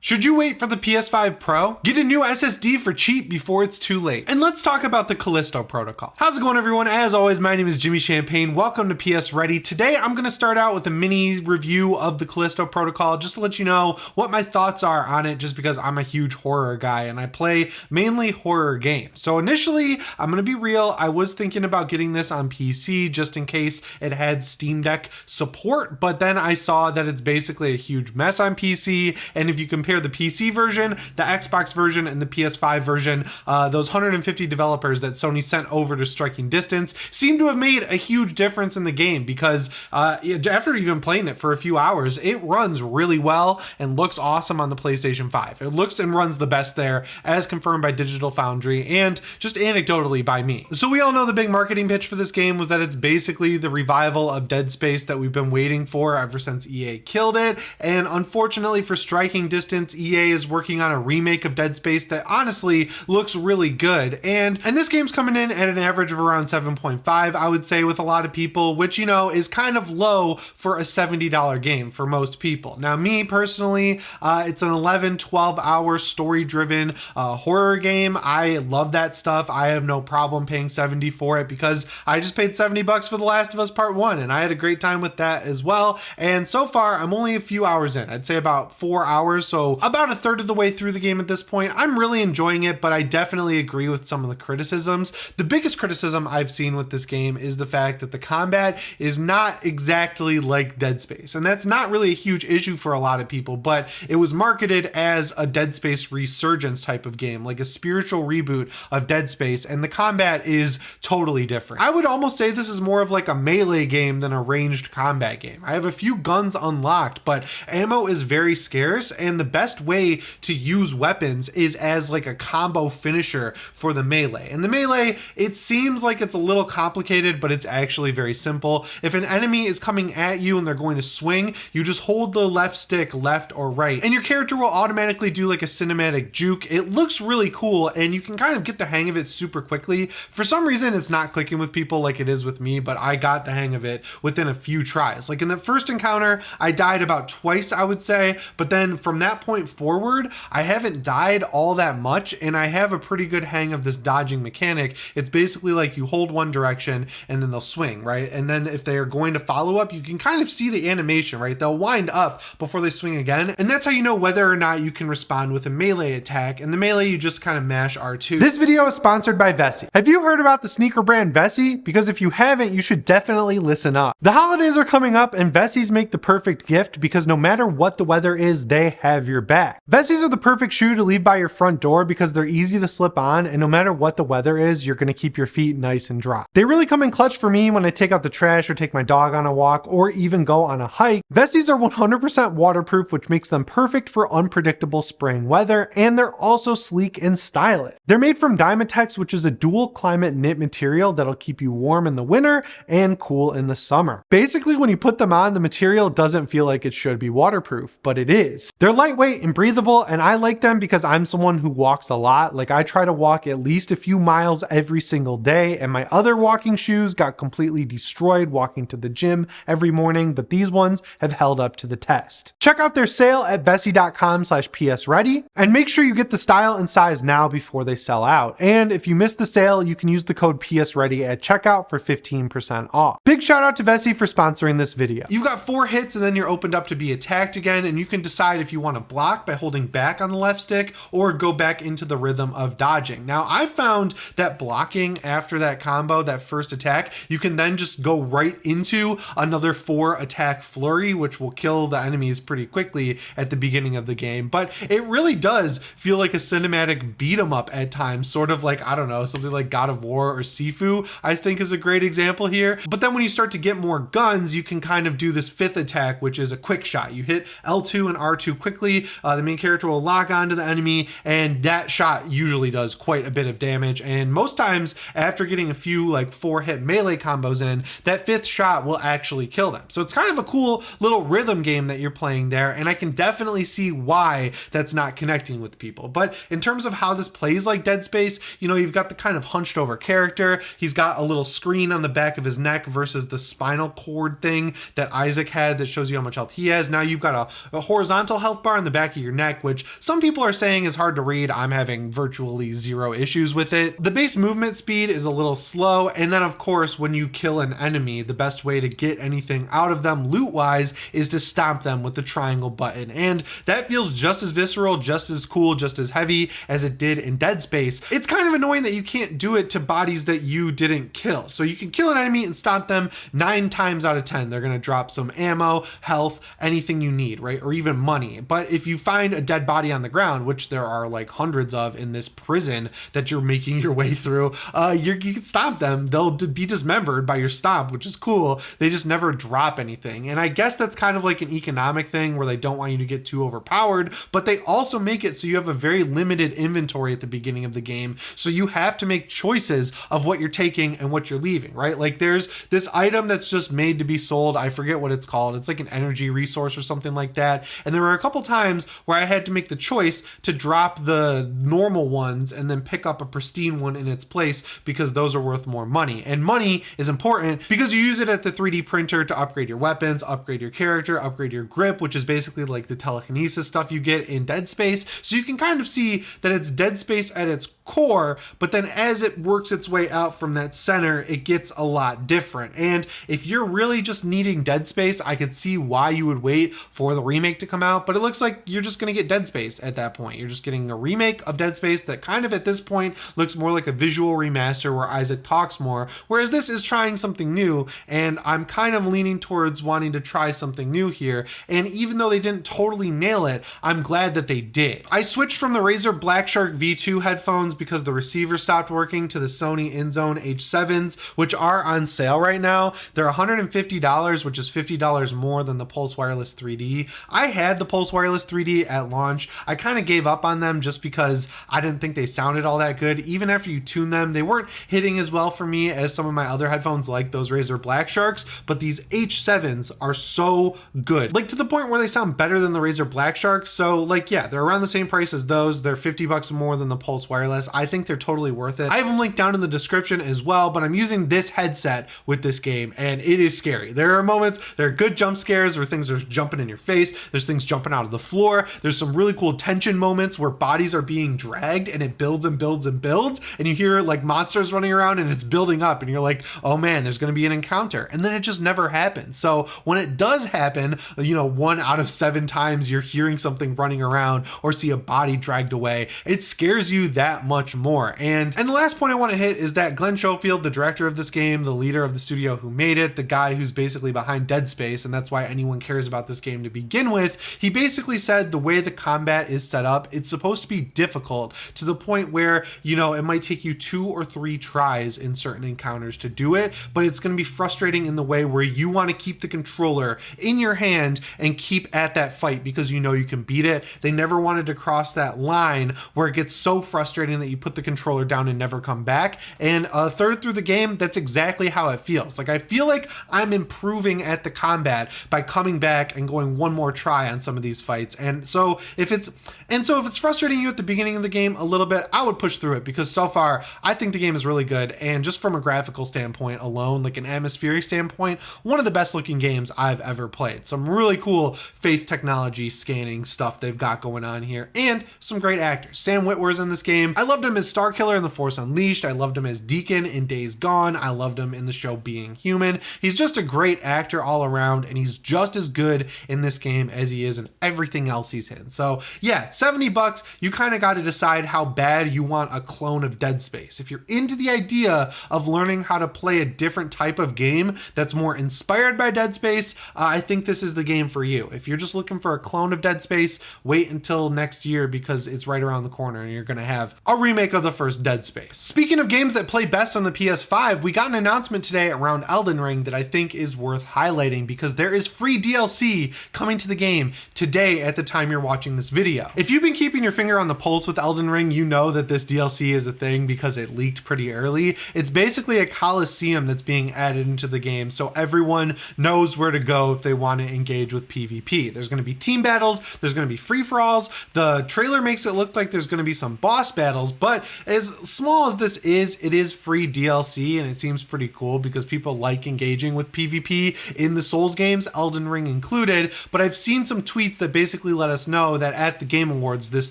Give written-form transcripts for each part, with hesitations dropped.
Should you wait for the PS5 Pro? Get a new SSD for cheap before it's too late. And let's talk about the Callisto protocol. How's it going, everyone? As always, my name is Jimmy Champagne. Welcome to PSReady. Today, I'm going to start out with a mini review of the Callisto protocol, just to let you know what my thoughts are on it, just because I'm a huge horror guy and I play mainly horror games. So initially, I'm going to be real, I was thinking about getting this on PC just in case it had Steam Deck support, but then I saw that it's basically a huge mess on PC, and if you compare the PC version, the Xbox version, and the PS5 version, those 150 developers that Sony sent over to Striking Distance seem to have made a huge difference in the game, because after even playing it for a few hours, it runs really well and looks awesome on the PlayStation 5. It looks and runs the best there, as confirmed by Digital Foundry and just anecdotally by me. So we all know the big marketing pitch for this game was that it's basically the revival of Dead Space that we've been waiting for ever since EA killed it, and unfortunately for Striking Distance, EA is working on a remake of Dead Space that honestly looks really good, and this game's coming in at an average of around 7.5, I would say, with a lot of people, which, you know, is kind of low for a $70 game for most people. Now, me personally, it's an 11-12 hour story-driven horror game. I love that stuff. I have no problem paying $70 for it, because I just paid $70 for The Last of Us Part 1, and I had a great time with that as well. And so far, I'm only a few hours in. I'd say about 4 hours, so about a third of the way through the game at this point. I'm really enjoying it, but I definitely agree with some of the criticisms. The biggest criticism I've seen with this game is the fact that the combat is not exactly like Dead Space, and that's not really a huge issue for a lot of people, but it was marketed as a Dead Space resurgence type of game, like a spiritual reboot of Dead Space, and the combat is totally different. I would almost say this is more of like a melee game than a ranged combat game. I have a few guns unlocked, but ammo is very scarce, and the best way to use weapons is as like a combo finisher for the melee. And the melee, it seems like it's a little complicated, but it's actually very simple. If an enemy is coming at you and they're going to swing, you just hold the left stick left or right, and your character will automatically do like a cinematic juke. It looks really cool, and you can kind of get the hang of it super quickly. For some reason, it's not clicking with people like it is with me, but I got the hang of it within a few tries. Like in the first encounter, I died about twice, I would say, but then from that point forward, I haven't died all that much, and I have a pretty good hang of this dodging mechanic. It's basically like you hold one direction and then they'll swing, right? And then if they are going to follow up, you can kind of see the animation, right? They'll wind up before they swing again, and that's how you know whether or not you can respond with a melee attack. And the melee, you just kind of mash R2. This video is sponsored by Vessi. Have you heard about the sneaker brand Vessi? Because if you haven't, you should definitely listen up. The holidays are coming up, and Vessis make the perfect gift, because no matter what the weather is, they have your back. Vessis are the perfect shoe to leave by your front door, because they're easy to slip on, and no matter what the weather is, you're gonna keep your feet nice and dry. They really come in clutch for me when I take out the trash or take my dog on a walk or even go on a hike. Vessis are 100% waterproof, which makes them perfect for unpredictable spring weather, and they're also sleek and stylish. They're made from Dymatex, which is a dual climate knit material that'll keep you warm in the winter and cool in the summer. Basically, when you put them on, the material doesn't feel like it should be waterproof, but it is. They're lightweight and breathable, and I like them because I'm someone who walks a lot. Like, I try to walk at least a few miles every single day, and my other walking shoes got completely destroyed walking to the gym every morning, but these ones have held up to the test. Check out their sale at vessi.com/psready, and make sure you get the style and size now before they sell out. And if you missed the sale, you can use the code PSReady at checkout for 15% off. Big shout out to Vessi for sponsoring this video. You've got 4 hits, and then you're opened up to be attacked again, and you can decide if you want to block by holding back on the left stick or go back into the rhythm of dodging. Now, I found that blocking after that combo, that first attack, you can then just go right into another 4 attack flurry, which will kill the enemies pretty quickly at the beginning of the game. But it really does feel like a cinematic beat 'em up at times, sort of like, I don't know, something like God of War or Sifu, I think is a great example here. But then when you start to get more guns, you can kind of do this 5th attack, which is a quick shot. You hit L2 and R2 quickly, the main character will lock onto the enemy, and that shot usually does quite a bit of damage. And most times, after getting a few like 4-hit melee combos in, that 5th shot will actually kill them. So it's kind of a cool little rhythm game that you're playing there, and I can definitely see why that's not connecting with people. But in terms of how this plays like Dead Space, you know, you've got the kind of hunched over character. He's got a little screen on the back of his neck versus the spinal cord thing that Isaac had that shows you how much health he has. Now you've got a horizontal health bar on the back of your neck, which some people are saying is hard to read. I'm having virtually zero issues with it. The base movement speed is a little slow, and then of course when you kill an enemy, the best way to get anything out of them loot wise is to stomp them with the triangle button, and that feels just as visceral, just as cool, just as heavy as it did in Dead Space. It's kind of annoying that you can't do it to bodies that you didn't kill. So you can kill an enemy and stomp them 9 times out of 10. They're gonna drop some ammo, health, anything you need, right? Or even money. But if you find a dead body on the ground, which there are like hundreds of in this prison that you're making your way through, you can stomp them. They'll be dismembered by your stomp, which is cool. They just never drop anything. And I guess that's kind of like an economic thing where they don't want you to get too overpowered, but they also make it so you have a very limited inventory at the beginning of the game. So you have to make choices of what you're taking and what you're leaving, right? Like there's this item that's just made to be sold. I forget what it's called. It's like an energy resource or something like that. And there were a couple times where I had to make the choice to drop the normal ones and then pick up a pristine one in its place because those are worth more money. And money is important because you use it at the 3D printer to upgrade your weapons, upgrade your character, upgrade your grip, which is basically like the telekinesis stuff you get in Dead Space. So you can kind of see that it's Dead Space at its core, but then as it works its way out from that center, it gets a lot different. And if you're really just needing Dead Space, I could see why you would wait for the remake to come out, but it looks like you're just going to get Dead Space at that point. You're just getting a remake of Dead Space that kind of at this point looks more like a visual remaster where Isaac talks more, whereas this is trying something new, and I'm kind of leaning towards wanting to try something new here. And even though they didn't totally nail it, I'm glad that they did. I switched from the Razer Black Shark V2 headphones because the receiver stopped working to the Sony InZone H7s, which are on sale right now. They're $150, which is $50 more than the Pulse Wireless 3D. I had the Pulse Wireless 3D at launch. I kind of gave up on them just because I didn't think they sounded all that good. Even after you tune them, they weren't hitting as well for me as some of my other headphones like those Razer Black Sharks, but these H7s are so good. Like to the point where they sound better than the Razer Black Sharks. So like, yeah, they're around the same price as those. They're $50 more than the Pulse Wireless. I think they're totally worth it. I have them linked down in the description as well, but I'm using this headset with this game and it is scary. There are moments, there are good jump scares where things are jumping in your face. There's things jumping out of the floor. There's some really cool tension moments where bodies are being dragged and it builds and builds and builds, and you hear like monsters running around and it's building up and you're like, oh man, there's going to be an encounter. And then it just never happens. So when it does happen, you know, 1 out of 7 times you're hearing something running around or see a body dragged away, it scares you that much more. And the last point I want to hit is that Glenn Schofield, the director of this game, the leader of the studio who made it, the guy who's basically behind Dead Space, and that's why anyone cares about this game to begin with, he basically said the way the combat is set up, it's supposed to be difficult to the point where, you know, it might take you 2 or 3 tries in certain encounters to do it, but it's going to be frustrating in the way where you want to keep the controller in your hand and keep at that fight because you know you can beat it. They never wanted to cross that line where it gets so frustrating that you put the controller down and never come back. And a third through the game, that's exactly how it feels. Like I feel like I'm improving at the combat by coming back and going one more try on some of these fights. And so if it's frustrating you at the beginning of the game a little bit, I would push through it because so far I think the game is really good. And just from a graphical standpoint alone, like an atmospheric standpoint, one of the best looking games I've ever played. Some really cool face technology scanning stuff they've got going on here, and some great actors. Sam Witwer's in this game. I loved him as Starkiller in The Force Unleashed. I loved him as Deacon in Days Gone. I loved him in the show Being Human. He's just a great actor all around, and he's just as good in this game as he is in everything else he's in. So yeah, $70, you kind of got to decide how bad you want a clone of Dead Space. If you're into the idea of learning how to play a different type of game that's more inspired by Dead Space, I think this is the game for you. If you're just looking for a clone of Dead Space, wait until next year because it's right around the corner and you're going to have a remake of the first Dead Space. Speaking of games that play best on the PS5, we got an announcement today around Elden Ring that I think is worth highlighting because there is free DLC coming to the game today at the time you're watching this video. If you've been keeping your finger on the pulse with Elden Ring, you know that this DLC is a thing because it leaked pretty early. It's basically a Colosseum that's being added into the game so everyone knows where to go if they want to engage with PvP. There's going to be team battles, there's going to be free-for-alls. The trailer makes it look like there's going to be some boss battles, titles, but as small as this is, it is free DLC, and it seems pretty cool because people like engaging with PvP in the Souls games, Elden Ring included. But I've seen some tweets that basically let us know that at the Game Awards this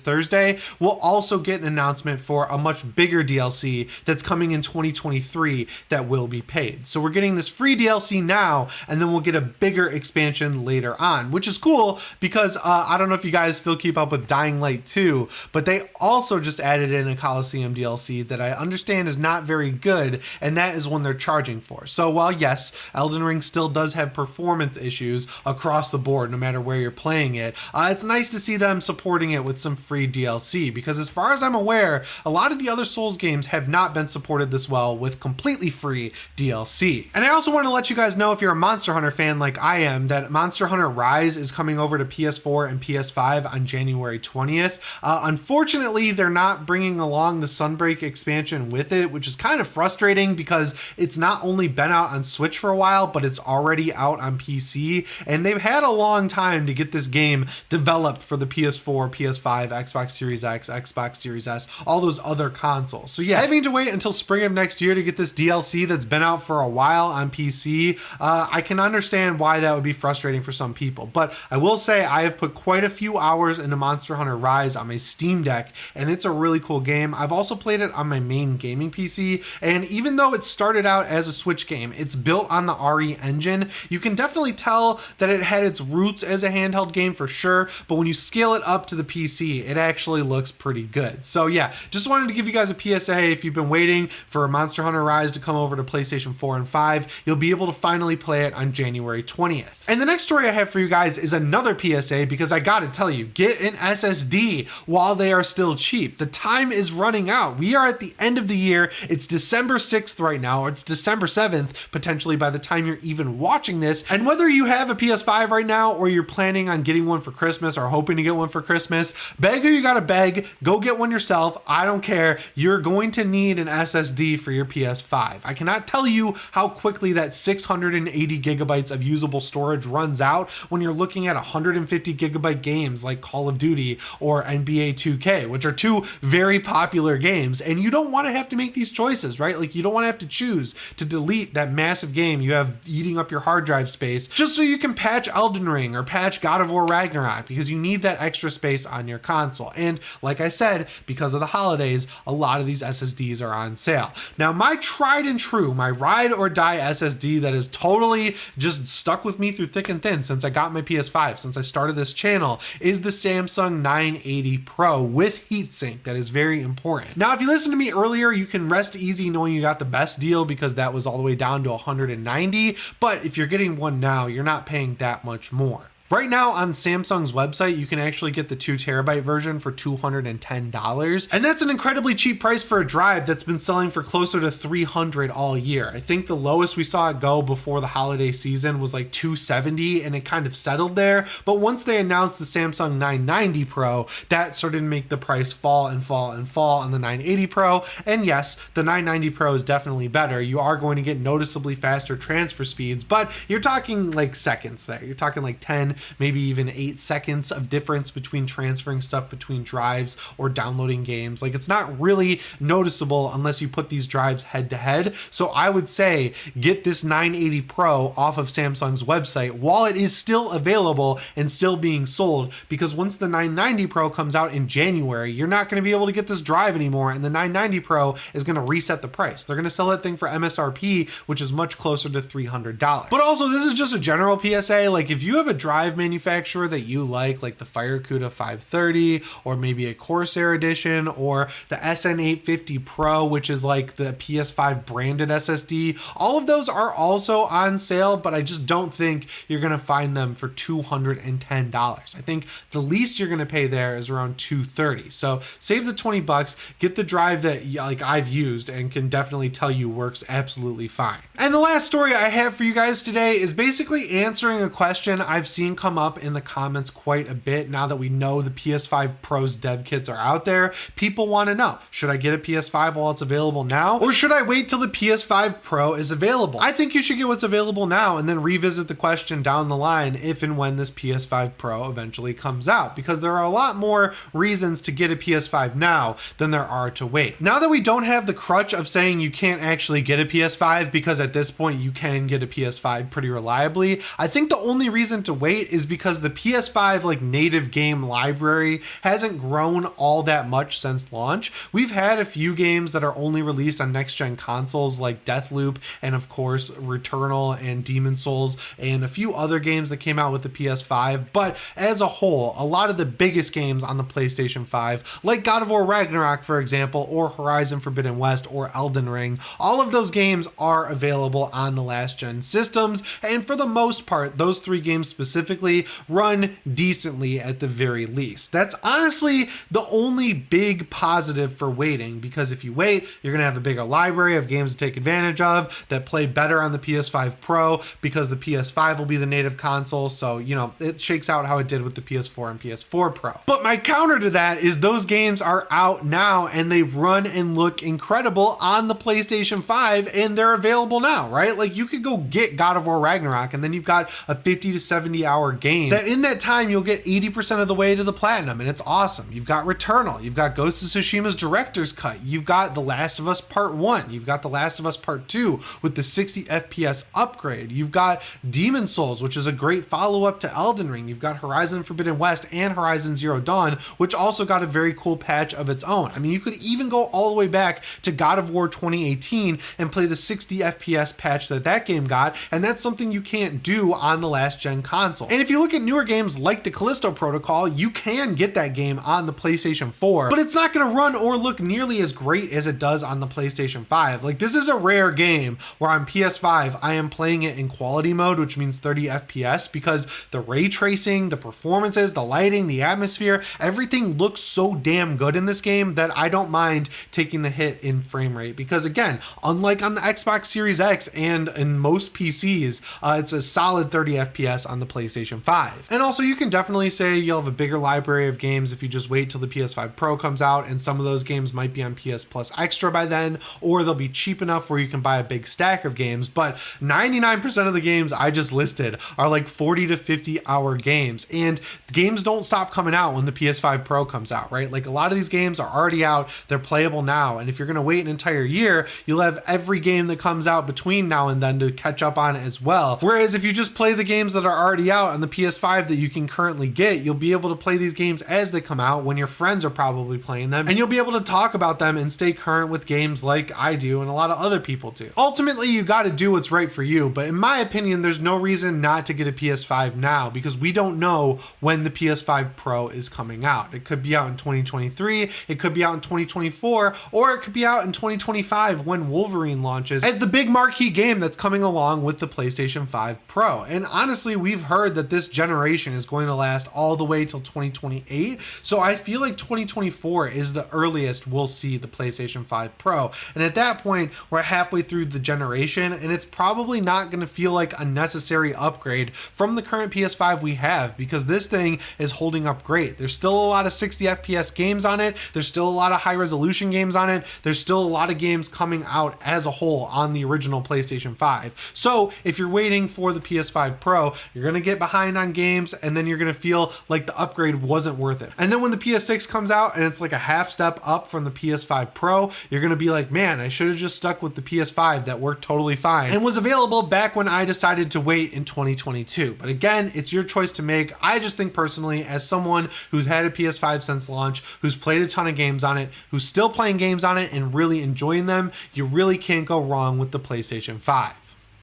Thursday, we'll also get an announcement for a much bigger DLC that's coming in 2023 that will be paid. So we're getting this free DLC now, and then we'll get a bigger expansion later on, which is cool because I don't know if you guys still keep up with Dying Light 2, but they also just added in a Colosseum DLC that I understand is not very good, and that is one they're charging for. So while yes, Elden Ring still does have performance issues across the board no matter where you're playing it, it's nice to see them supporting it with some free DLC, because as far as I'm aware, a lot of the other Souls games have not been supported this well with completely free DLC. And I also want to let you guys know, if you're a Monster Hunter fan like I am, that Monster Hunter Rise is coming over to PS4 and PS5 on January 20th. Unfortunately, they're not bringing along the Sunbreak expansion with it, which is kind of frustrating because it's not only been out on Switch for a while, but it's already out on PC, and they've had a long time to get this game developed for the PS4, PS5, Xbox Series X, Xbox Series S, all those other consoles. So yeah, having to wait until spring of next year to get this DLC that's been out for a while on PC, I can understand why that would be frustrating for some people. But I will say I have put quite a few hours into Monster Hunter Rise on my Steam Deck, and it's a really cool game. I've also played it on my main gaming PC, and even though it started out as a Switch game, it's built on the RE engine. You can definitely tell that it had its roots as a handheld game for sure, but when you scale it up to the PC, it actually looks pretty good. So yeah, just wanted to give you guys a PSA. If you've been waiting for Monster Hunter Rise to come over to PlayStation 4 and 5, you'll be able to finally play it on January 20th. And the next story I have for you guys is another PSA, because I gotta tell you, get an SSD while they are still cheap. The time is running out. We are at the end of the year. It's December 6th right now, or it's December 7th, potentially by the time you're even watching this. And whether you have a PS5 right now, or you're planning on getting one for Christmas, or hoping to get one for Christmas, beg who you gotta beg, go get one yourself. I don't care. You're going to need an SSD for your PS5. I cannot tell you how quickly that 680 gigabytes of usable storage runs out when you're looking at 150 gigabyte games like Call of Duty or NBA 2K, which are two very popular games, and you don't want to have to make these choices, right? Like, you don't want to have to choose to delete that massive game you have eating up your hard drive space just so you can patch Elden Ring or patch God of War Ragnarok, because you need that extra space on your console. And like I said, because of the holidays, a lot of these SSDs are on sale. Now, my tried and true, my ride or die SSD that is totally just stuck with me through thick and thin since I got my PS5, since I started this channel, is the Samsung 980 Pro with Heatsink. That is very important. Now, if you listened to me earlier, you can rest easy knowing you got the best deal, because that was all the way down to 190. But if you're getting one now, you're not paying that much more. Right now on Samsung's website, you can actually get the 2 terabyte version for $210. And that's an incredibly cheap price for a drive that's been selling for closer to $300 all year. I think the lowest we saw it go before the holiday season was like $270, and it kind of settled there. But once they announced the Samsung 990 Pro, that started to make the price fall and fall and fall on the 980 Pro. And yes, the 990 Pro is definitely better. You are going to get noticeably faster transfer speeds, but you're talking like seconds there. You're talking like 10, maybe even 8 seconds of difference between transferring stuff between drives or downloading games. Like, it's not really noticeable unless you put these drives head to head. So I would say get this 980 Pro off of Samsung's website while it is still available and still being sold, because once the 990 Pro comes out in January, you're not going to be able to get this drive anymore, and the 990 Pro is going to reset the price. They're going to sell that thing for MSRP, which is much closer to $300. But also, this is just a general PSA. Like, if you have a drive manufacturer that you like the FireCuda 530, or maybe a Corsair edition, or the SN850 Pro, which is like the PS5 branded SSD, all of those are also on sale, but I just don't think you're going to find them for $210. I think the least you're going to pay there is around $230. So save the 20 bucks, get the drive that like I've used and can definitely tell you works absolutely fine. And the last story I have for you guys today is basically answering a question I've seen come up in the comments quite a bit now that we know the PS5 Pro's dev kits are out there. People want to know, should I get a PS5 while it's available now, or should I wait till the PS5 Pro is available? I think you should get what's available now and then revisit the question down the line if and when this PS5 Pro eventually comes out, because there are a lot more reasons to get a PS5 now than there are to wait. Now that we don't have the crutch of saying you can't actually get a PS5, because at this point you can get a PS5 pretty reliably, I think the only reason to wait is because the PS5 like native game library hasn't grown all that much since launch. We've had a few games that are only released on next gen consoles like Deathloop and of course Returnal and Demon's Souls and a few other games that came out with the PS5, but as a whole, a lot of the biggest games on the PlayStation 5, like God of War Ragnarok for example, or Horizon Forbidden West or Elden Ring, all of those games are available on the last gen systems, and for the most part those three games specifically run decently at the very least. That's honestly the only big positive for waiting, because if you wait, you're gonna have a bigger library of games to take advantage of that play better on the PS5 Pro, because the PS5 will be the native console, so you know, it shakes out how it did with the PS4 and PS4 Pro. But my counter to that is those games are out now and they run and look incredible on the PlayStation 5 and they're available now, right? Like you could go get God of War Ragnarok and then you've got a 50 to 70 hour game that in that time you'll get 80% of the way to the platinum, and it's awesome. You've got Returnal, you've got Ghost of Tsushima's director's cut, you've got The Last of Us Part 1, you've got The Last of Us Part 2 with the 60 FPS upgrade, you've got Demon's Souls, which is a great follow-up to Elden Ring, you've got Horizon Forbidden West and Horizon Zero Dawn, which also got a very cool patch of its own. I mean, you could even go all the way back to God of War 2018 and play the 60 FPS patch that game got, and that's something you can't do on the last gen console. And if you look at newer games like the Callisto Protocol, you can get that game on the PlayStation 4, but it's not going to run or look nearly as great as it does on the PlayStation 5. Like, this is a rare game where on PS5 I am playing it in quality mode, which means 30 FPS, because the ray tracing, the performances, the lighting, the atmosphere, everything looks so damn good in this game that I don't mind taking the hit in frame rate, because again, unlike on the Xbox Series X and in most PCs, it's a solid 30 FPS on the PlayStation 5. And also you can definitely say you'll have a bigger library of games if you just wait till the PS5 Pro comes out, and some of those games might be on PS Plus Extra by then, or they'll be cheap enough where you can buy a big stack of games. But 99% of the games I just listed are like 40 to 50 hour games, and games don't stop coming out when the PS5 Pro comes out, right? Like, a lot of these games are already out, they're playable now, and if you're gonna wait an entire year, you'll have every game that comes out between now and then to catch up on as well. Whereas if you just play the games that are already out on the PS5 that you can currently get, you'll be able to play these games as they come out when your friends are probably playing them, and you'll be able to talk about them and stay current with games like I do and a lot of other people do. Ultimately, you got to do what's right for you, but in my opinion, there's no reason not to get a PS5 now, because we don't know when the PS5 Pro is coming out. It could be out in 2023, it could be out in 2024, or it could be out in 2025 when Wolverine launches as the big marquee game that's coming along with the PlayStation 5 Pro. And honestly, we've heard that this generation is going to last all the way till 2028, so I feel like 2024 is the earliest we'll see the PlayStation 5 Pro, and at that point we're halfway through the generation, and it's probably not going to feel like a necessary upgrade from the current PS5 we have, because this thing is holding up great. There's still a lot of 60 FPS games on it, there's still a lot of high resolution games on it, there's still a lot of games coming out as a whole on the original PlayStation 5. So if you're waiting for the PS5 Pro, you're going to get behind on games, and then you're going to feel like the upgrade wasn't worth it. And then when the PS6 comes out and it's like a half step up from the PS5 Pro, you're going to be like, man, I should have just stuck with the PS5 that worked totally fine and was available back when I decided to wait in 2022. But again, it's your choice to make. I just think personally, as someone who's had a PS5 since launch, who's played a ton of games on it, who's still playing games on it and really enjoying them, you really can't go wrong with the PlayStation 5.